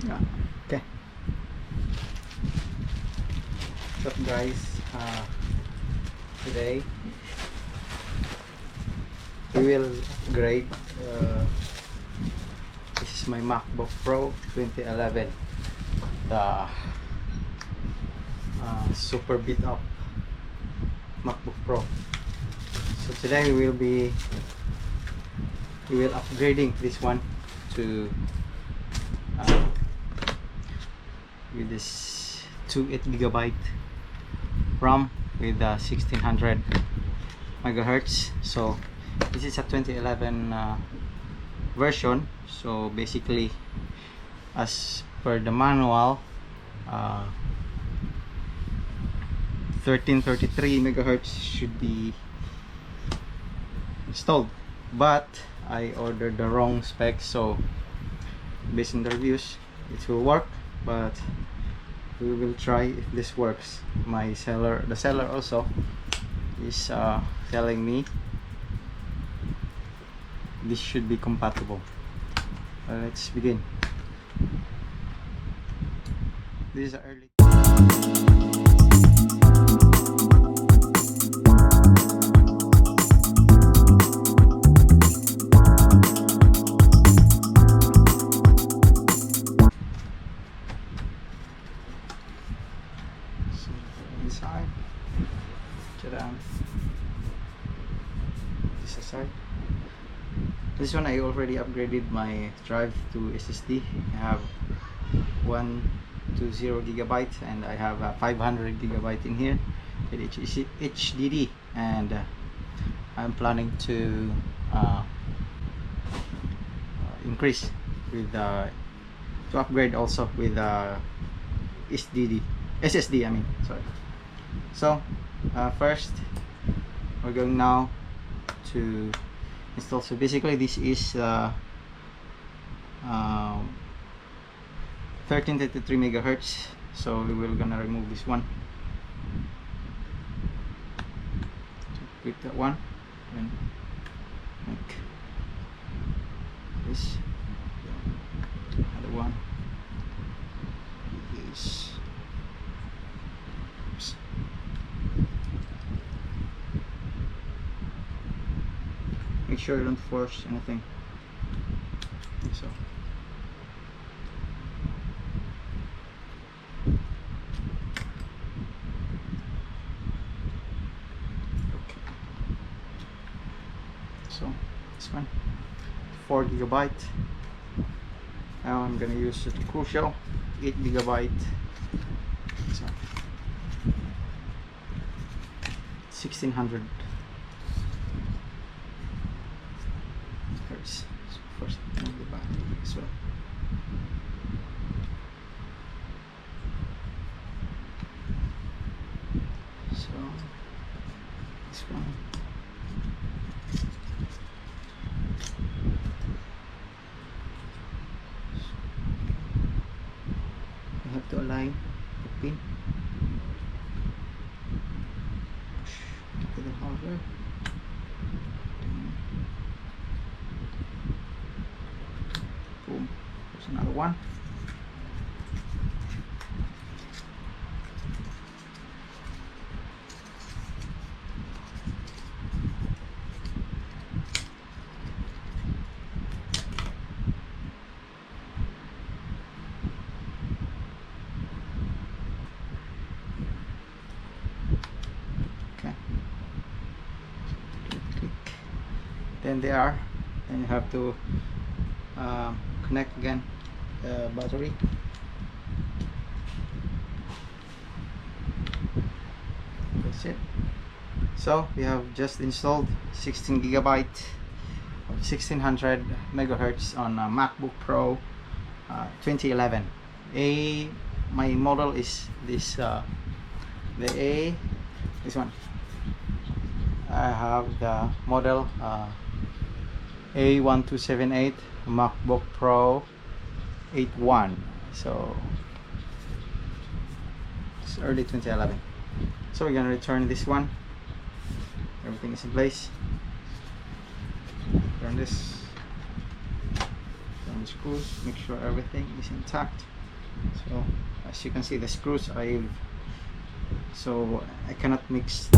Yeah. Okay. What's up, guys? Today we will grade. This is my MacBook Pro 2011, the super beat up MacBook Pro. So today we will upgrading this one to with this 8 GB RAM with 1600 megahertz. So this is a 2011 version. So basically, as per the manual, 1333 megahertz should be installed, but I ordered the wrong specs. So based on the reviews, it will work, but we will try if this works. The seller also is telling me this should be compatible. Let's begin. This is early. Inside, this aside. This one I already upgraded my drive to SSD. I have 120 GB and I have 500 GB in here with HDD, and I'm planning to increase with to upgrade also with SSD. I mean, sorry. So first we're going now to install. So basically this is 1333 megahertz, so we will gonna remove this one. So click that one and make this other one is make sure you don't force anything. So okay. So this one 4 GB. Now I'm gonna use the crucial 8 GB. So 1600 hertz. So first move the battery as well. So this one. You have to align the pin. Push to the hardware. Boom. There's another one. Okay. Click. Then they are. Then you have to connect again the battery. That's it. So we have just installed 16 GB of 1600 megahertz on a MacBook Pro 2011. My model is this this one. I have the model A1278 MacBook Pro 81. So it's early 2011. So we're gonna return this one. Everything is in place. Turn this. Turn the screws. Make sure everything is intact. So as you can see, the screws are so I cannot mix.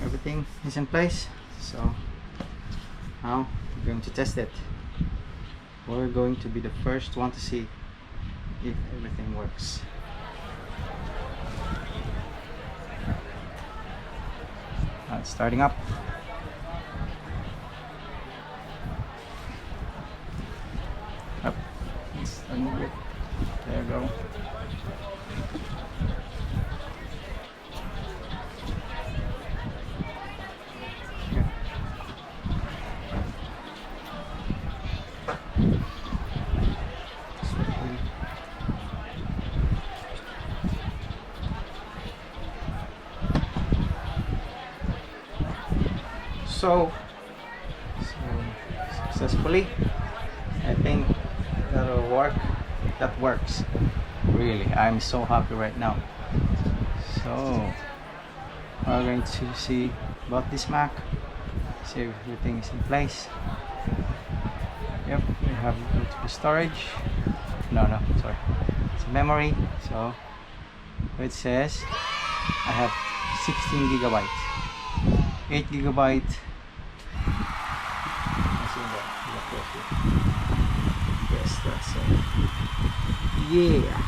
Everything is in place, so now we're going to test it. We're going to be the first one to see if everything works. Now it's starting up. Up. It's starting good. There you go. So successfully, I think that'll work. That works. Really, I'm so happy right now. So we're going to see about this Mac, see if everything is in place. Yep, we have the storage. No, sorry, it's memory. So it says I have 16 gigabytes, 8 gigabyte. Yes, that's it. Yeah,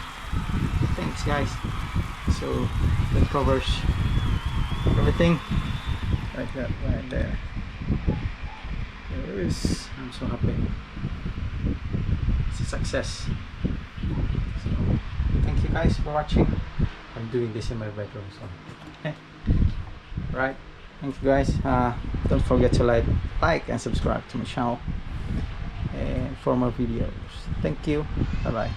thanks guys. So that covers everything like that right there. There is. I'm so happy. It's a success. So thank you guys for watching. I'm doing this in my bedroom, so right. Thank you guys. Don't forget to like and subscribe to my channel and for more videos. Thank you. Bye bye.